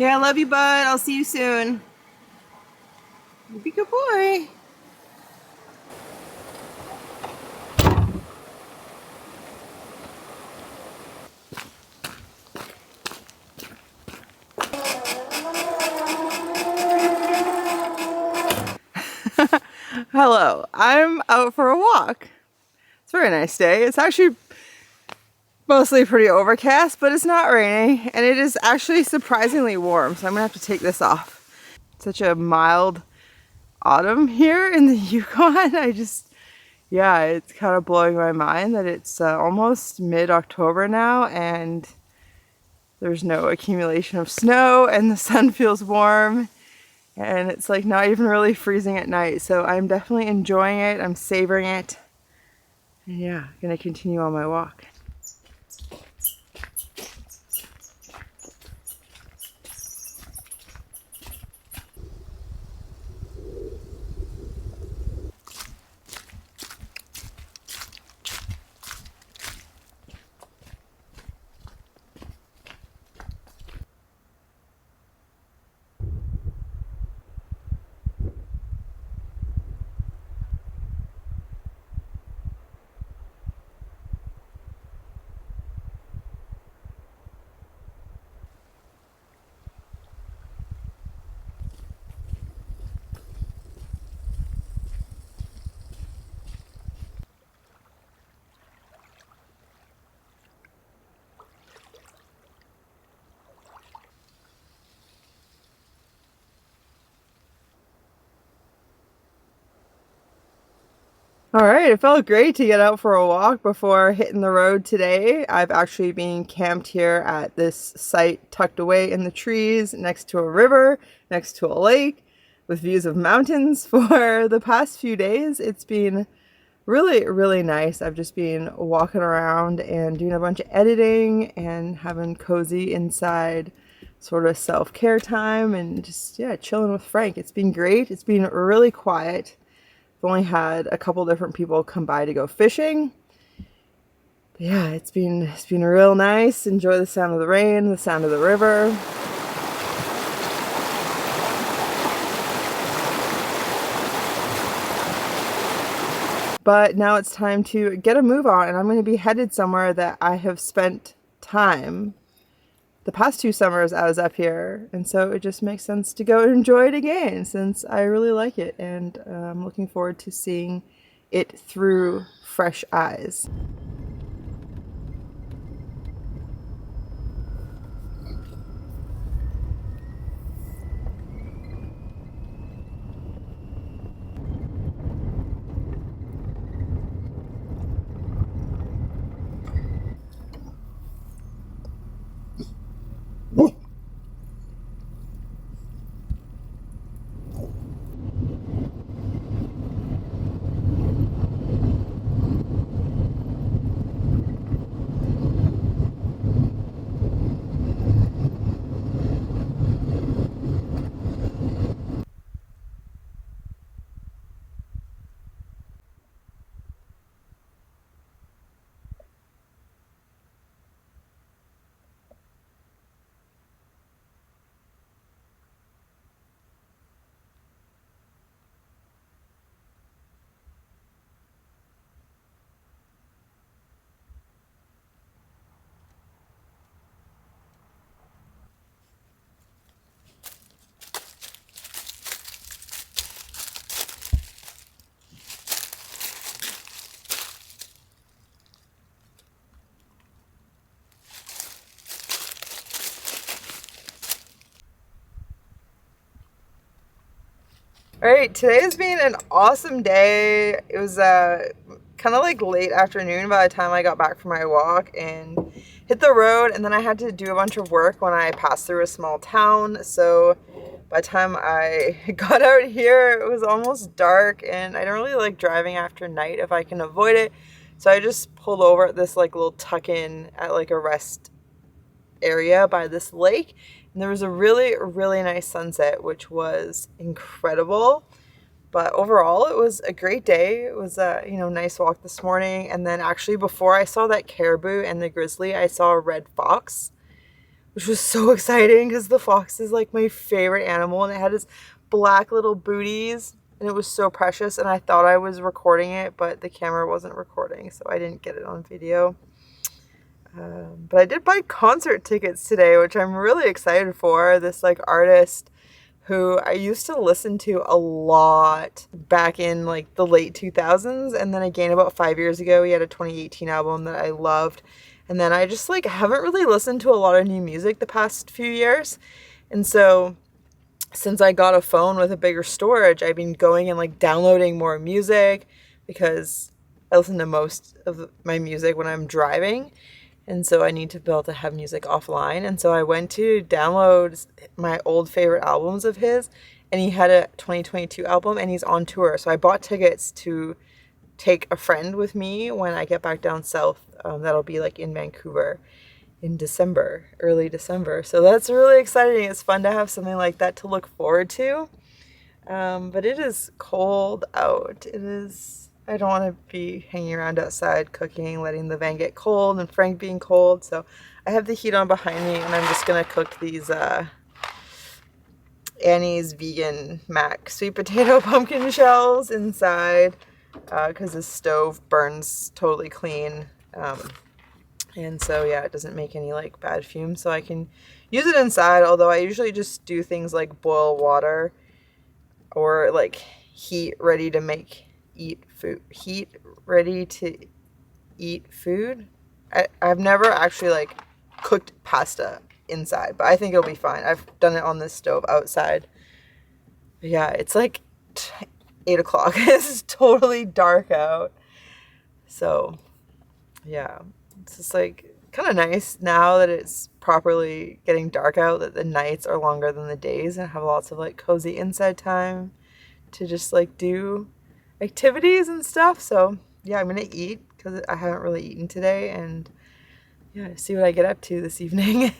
Okay, I love you, bud. I'll see you soon. You be a good boy. Hello, I'm out for a walk. It's a very nice day. It's actually mostly pretty overcast, but it's not raining, and it is actually surprisingly warm, so I'm gonna have to take this off. Such a mild autumn here in the Yukon. Yeah, it's kind of blowing my mind that it's almost mid-October now, and there's no accumulation of snow, and the sun feels warm. And it's like not even really freezing at night. So I'm definitely enjoying it. I'm savoring it. And yeah, gonna continue on my walk. All right, it felt great to get out for a walk before hitting the road today. I've actually been camped here at this site tucked away in the trees next to a river, next to a lake, with views of mountains for the past few days. It's been really, really nice. I've just been walking around and doing a bunch of editing and having cozy inside sort of self-care time and just, yeah, chilling with Frank. It's been great. It's been really quiet. I've only had a couple different people come by to go fishing. But yeah, it's been real nice. Enjoy the sound of the rain, the sound of the river. But now it's time to get a move on, and I'm going to be headed somewhere that I have spent time. The past 2 summers I was up here, and so it just makes sense to go and enjoy it again since I really like it, and I'm looking forward to seeing it through fresh eyes. Alright, today has been an awesome day. It was kind of like late afternoon by the time I got back from my walk and hit the road, and then I had to do a bunch of work when I passed through a small town. So by the time I got out here, it was almost dark, and I don't really like driving after night if I can avoid it. So I just pulled over at this like little tuck-in at like a rest area by this lake, and there was a really, really nice sunset, which was incredible. But overall, it was a great day. It was a, nice walk this morning. And then actually before I saw that caribou and the grizzly, I saw a red fox, which was so exciting because the fox is like my favorite animal, and it had its black little booties, and it was so precious, and I thought I was recording it, but the camera wasn't recording, so I didn't get it on video. But I did buy concert tickets today, which I'm really excited for. This like artist who I used to listen to a lot back in like the late 2000s, and then again about 5 years ago he had a 2018 album that I loved, and then I just like haven't really listened to a lot of new music the past few years. And so since I got a phone with a bigger storage, I've been going and like downloading more music because I listen to most of my music when I'm driving. And so I need to be able to have music offline. And so I went to download my old favorite albums of his, and he had a 2022 album, and he's on tour. So I bought tickets to take a friend with me when I get back down south. That'll be like in Vancouver in December, early December. So that's really exciting. It's fun to have something like that to look forward to. But it is cold out. It is. I don't want to be hanging around outside cooking, letting the van get cold and Frank being cold. So I have the heat on behind me, and I'm just going to cook these Annie's vegan mac sweet potato pumpkin shells inside because the stove burns totally clean. And so, yeah, it doesn't make any like bad fumes, so I can use it inside. Although I usually just do things like boil water or like heat ready to eat food. I've never actually like cooked pasta inside, but I think it'll be fine. I've done it on this stove outside. But yeah, it's like 8 o'clock. It's totally dark out. So yeah, it's just like kind of nice now that it's properly getting dark out, that the nights are longer than the days, and I have lots of like cozy inside time to just like do activities and stuff. So yeah, I'm gonna eat because I haven't really eaten today, and yeah, see what I get up to this evening.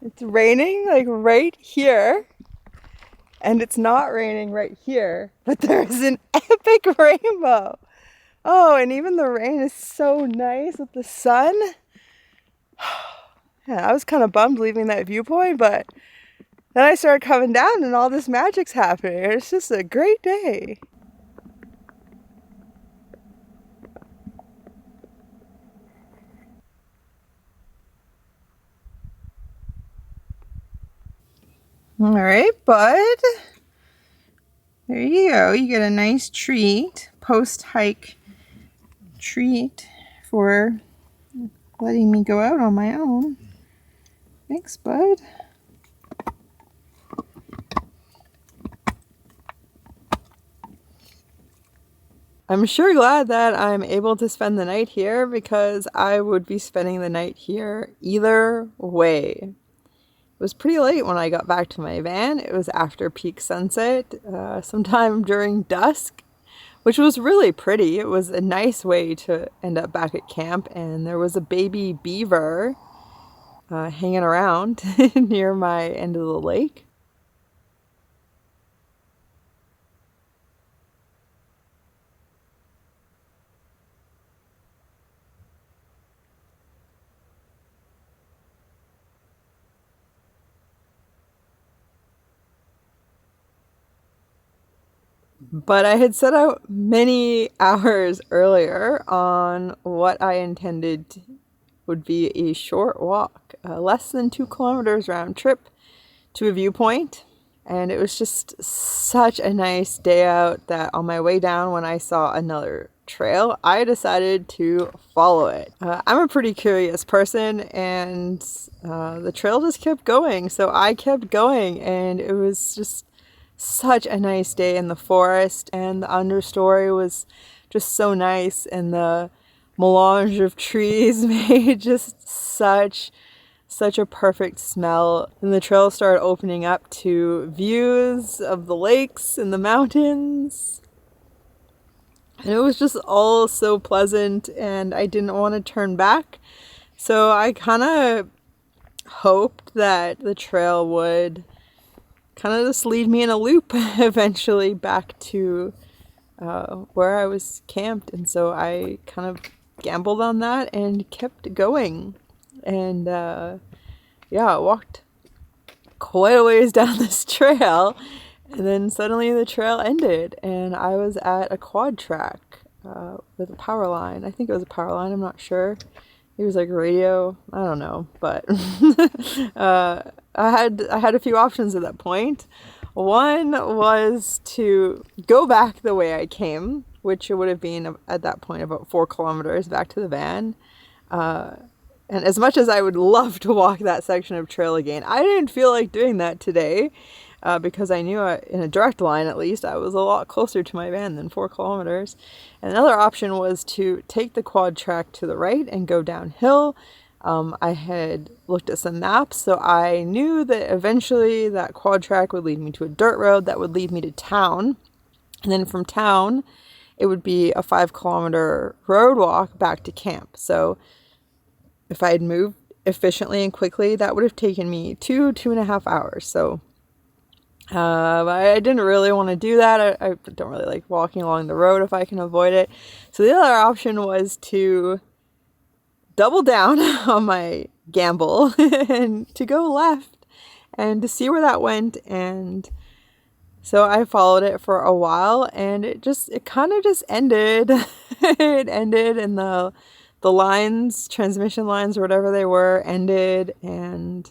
It's raining like right here, and it's not raining right here, but there's an epic rainbow. Oh, and even the rain is so nice with the sun. Yeah, I was kind of bummed leaving that viewpoint, but then I started coming down and all this magic's happening. It's just a great day. All right, bud. There you go. You get a nice treat, post-hike treat for letting me go out on my own. Thanks, bud. I'm sure glad that I'm able to spend the night here, because I would be spending the night here either way. It was pretty late when I got back to my van. It was after peak sunset, sometime during dusk, which was really pretty. It was a nice way to end up back at camp, and there was a baby beaver hanging around near my end of the lake. But I had set out many hours earlier on what I intended would be a short walk, less than 2 kilometers round trip to a viewpoint. And it was just such a nice day out that on my way down, when I saw another trail, I decided to follow it. I'm a pretty curious person, and the trail just kept going. So I kept going, and it was just such a nice day in the forest, and the understory was just so nice, and the melange of trees made just such a perfect smell. And the trail started opening up to views of the lakes and the mountains, and it was just all so pleasant, and I didn't want to turn back. So I kind of hoped that the trail would kind of just lead me in a loop eventually back to where I was camped. And so I kind of gambled on that and kept going. And yeah, I walked quite a ways down this trail, and then suddenly the trail ended, and I was at a quad track with a power line. I think it was a power line, I'm not sure. It was like radio, I don't know, but I had a few options at that point. One was to go back the way I came, which would have been at that point about 4 kilometers back to the van. And as much as I would love to walk that section of trail again, I didn't feel like doing that today because I knew in a direct line, at least, I was a lot closer to my van than 4 kilometers. And another option was to take the quad track to the right and go downhill. I had looked at some maps, so I knew that eventually that quad track would lead me to a dirt road that would lead me to town. And then from town, it would be a 5-kilometer road walk back to camp. So if I had moved efficiently and quickly, that would have taken me 2.5 hours. So I didn't really want to do that. I don't really like walking along the road if I can avoid it. So the other option was to double down on my gamble and to go left and to see where that went. And so I followed it for a while, and it kind of just ended. It ended, and the lines, transmission lines or whatever they were, ended. And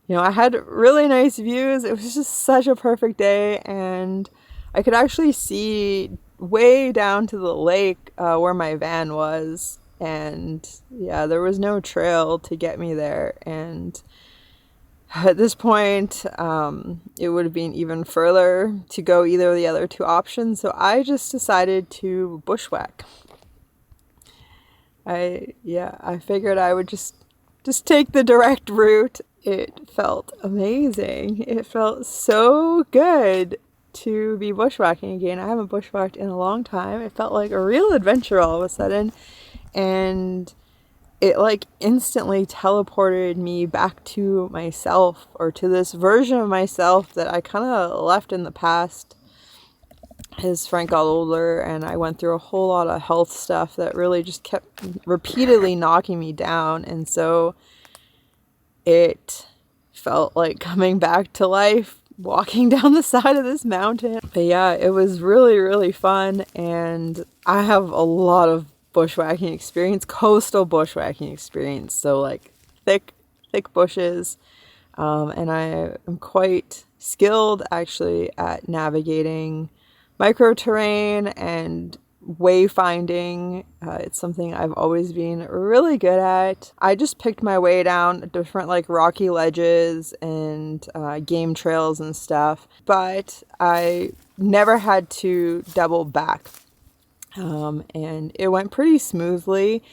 I had really nice views. It was just such a perfect day, and I could actually see way down to the lake where my van was. And yeah, there was no trail to get me there. And at this point, it would have been even further to go either of the other 2 options. So I just decided to bushwhack. I figured I would just take the direct route. It felt amazing. It felt so good to be bushwhacking again. I haven't bushwhacked in a long time. It felt like a real adventure all of a sudden. And it like instantly teleported me back to myself, or to this version of myself that I kind of left in the past as Frank got older, and I went through a whole lot of health stuff that really just kept repeatedly knocking me down. And so it felt like coming back to life, walking down the side of this mountain. But yeah, it was really, really fun. And I have a lot of bushwhacking experience, coastal bushwhacking experience. So like thick bushes. And I am quite skilled actually at navigating micro-terrain and wayfinding. It's something I've always been really good at. I just picked my way down different like rocky ledges and game trails and stuff, but I never had to double back. And it went pretty smoothly.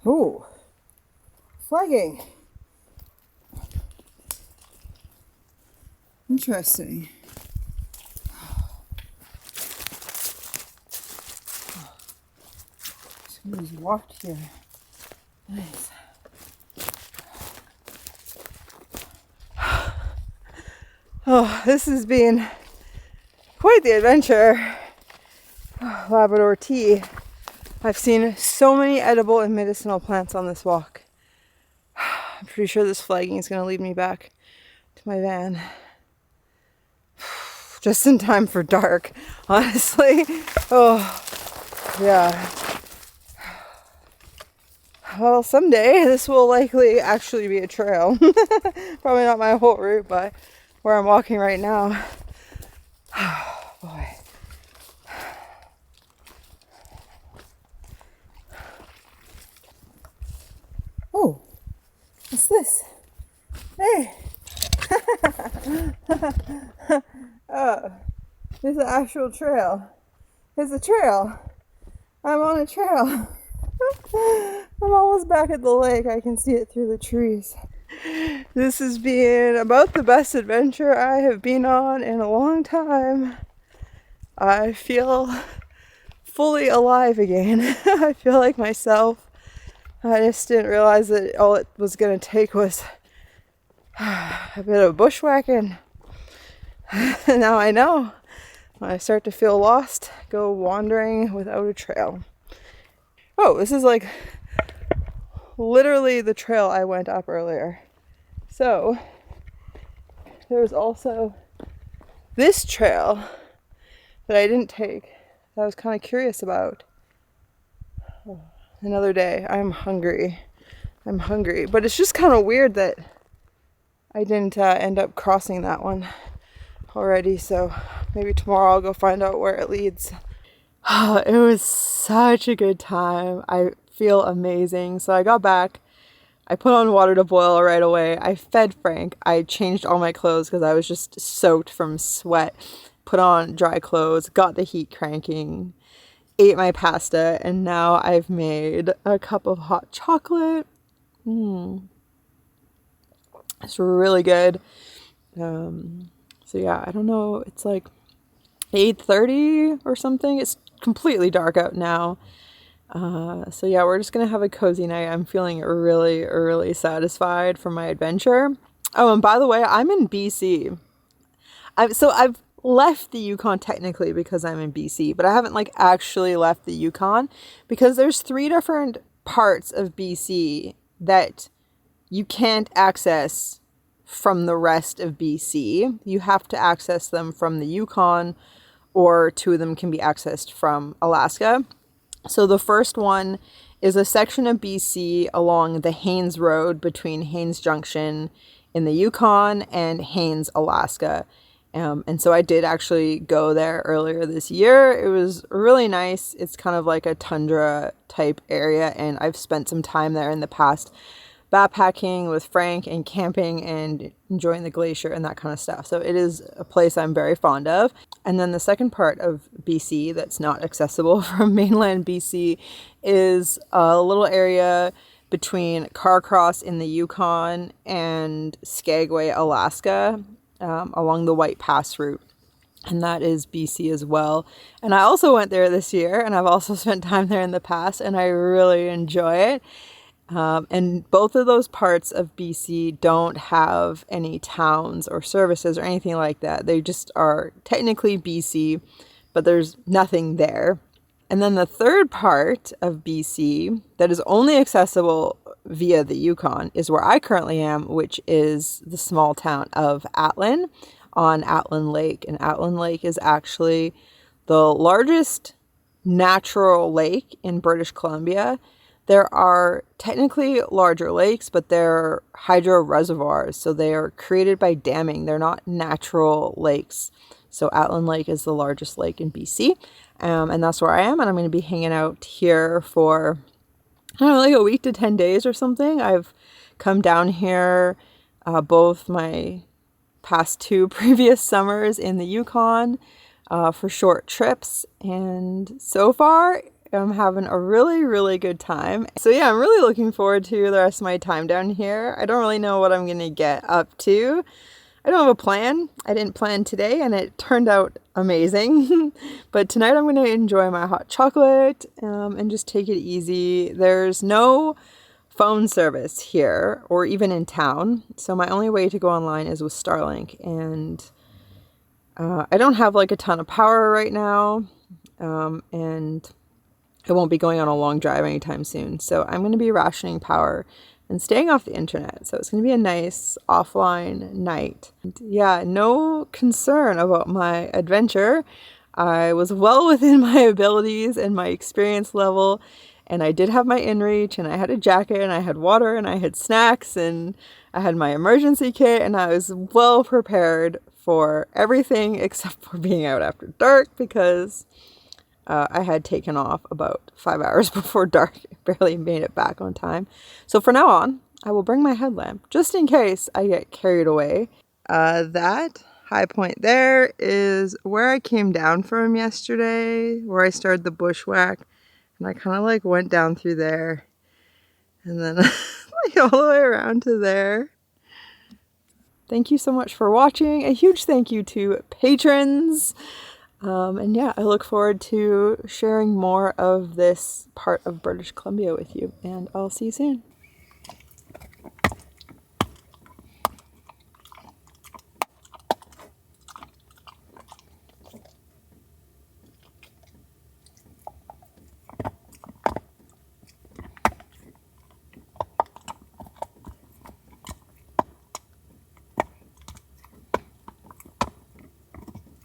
Oh, flagging. Interesting. Somebody's walked here. Nice. Oh, this has been quite the adventure. Labrador tea. I've seen so many edible and medicinal plants on this walk. I'm pretty sure this flagging is going to lead me back to my van. just in time for dark, honestly. Oh, yeah. Well, someday this will likely actually be a trail. Probably not my whole route, but where I'm walking right now. Oh, boy. Oh, what's this? Hey! Oh, there's an actual trail. There's a trail. I'm on a trail. I'm almost back at the lake. I can see it through the trees. This has been about the best adventure I have been on in a long time. I feel fully alive again. I feel like myself. I just didn't realize that all it was going to take was a bit of bushwhacking. Now I know. When I start to feel lost, go wandering without a trail. Oh, this is like literally the trail I went up earlier. So there's also this trail that I didn't take that I was kind of curious about. Oh, another day. I'm hungry. But it's just kind of weird that I didn't end up crossing that one already. So maybe tomorrow I'll go find out where it leads. It was such a good time. I feel amazing. So I got back. I put on water to boil right away. I fed Frank. I changed all my clothes because I was just soaked from sweat. Put on dry clothes, got the heat cranking, ate my pasta, and now I've made a cup of hot chocolate. It's really good. So yeah, I don't know. It's like 8:30 or something. It's completely dark out now. So yeah, we're just gonna have a cozy night. I'm feeling really, really satisfied from my adventure. Oh, and by the way, I'm in BC. I've left the Yukon technically because I'm in BC, but I haven't like actually left the Yukon because there's 3 different parts of BC that you can't access from the rest of BC. You have to access them from the Yukon, or 2 of them can be accessed from Alaska. So the first one is a section of BC along the Haines Road between Haines Junction in the Yukon and Haines, Alaska. And so I did actually go there earlier this year. It was really nice. It's kind of like a tundra type area, and I've spent some time there in the past backpacking with Frank and camping and enjoying the glacier and that kind of stuff. So it is a place I'm very fond of. And then the second part of BC that's not accessible from mainland BC is a little area between Carcross in the Yukon and Skagway, Alaska, along the White Pass route. And that is BC as well. And I also went there this year, and I've also spent time there in the past, and I really enjoy it. And both of those parts of BC don't have any towns or services or anything like that. They just are technically BC, but there's nothing there. And then the third part of BC that is only accessible via the Yukon is where I currently am, which is the small town of Atlin on Atlin Lake. And Atlin Lake is actually the largest natural lake in British Columbia. There are technically larger lakes, but they're hydro reservoirs, so they are created by damming. They're not natural lakes. So Atlin Lake is the largest lake in BC, and that's where I am, and I'm going to be hanging out here for, I don't know, like a week to 10 days or something. I've come down here both my past 2 previous summers in the Yukon for short trips, and so far I'm having a really, really good time. So yeah, I'm really looking forward to the rest of my time down here. I don't really know what I'm gonna get up to. I don't have a plan. I didn't plan today, and it turned out amazing. But tonight I'm gonna enjoy my hot chocolate and just take it easy. There's no phone service here or even in town, so my only way to go online is with Starlink, and I don't have like a ton of power right now, and I won't be going on a long drive anytime soon, so I'm going to be rationing power and staying off the internet. So it's going to be a nice offline night. And yeah, no concern about my adventure. I was well within my abilities and my experience level, and I did have my inReach, and I had a jacket, and I had water, and I had snacks, and I had my emergency kit, and I was well prepared for everything except for being out after dark, because I had taken off about 5 hours before dark. Barely made it back on time. So for now on, I will bring my headlamp just in case I get carried away. That high point there is where I came down from yesterday, where I started the bushwhack. And I kind of like went down through there and then like all the way around to there. Thank you so much for watching. A huge thank you to patrons. And yeah, I look forward to sharing more of this part of British Columbia with you, and I'll see you soon.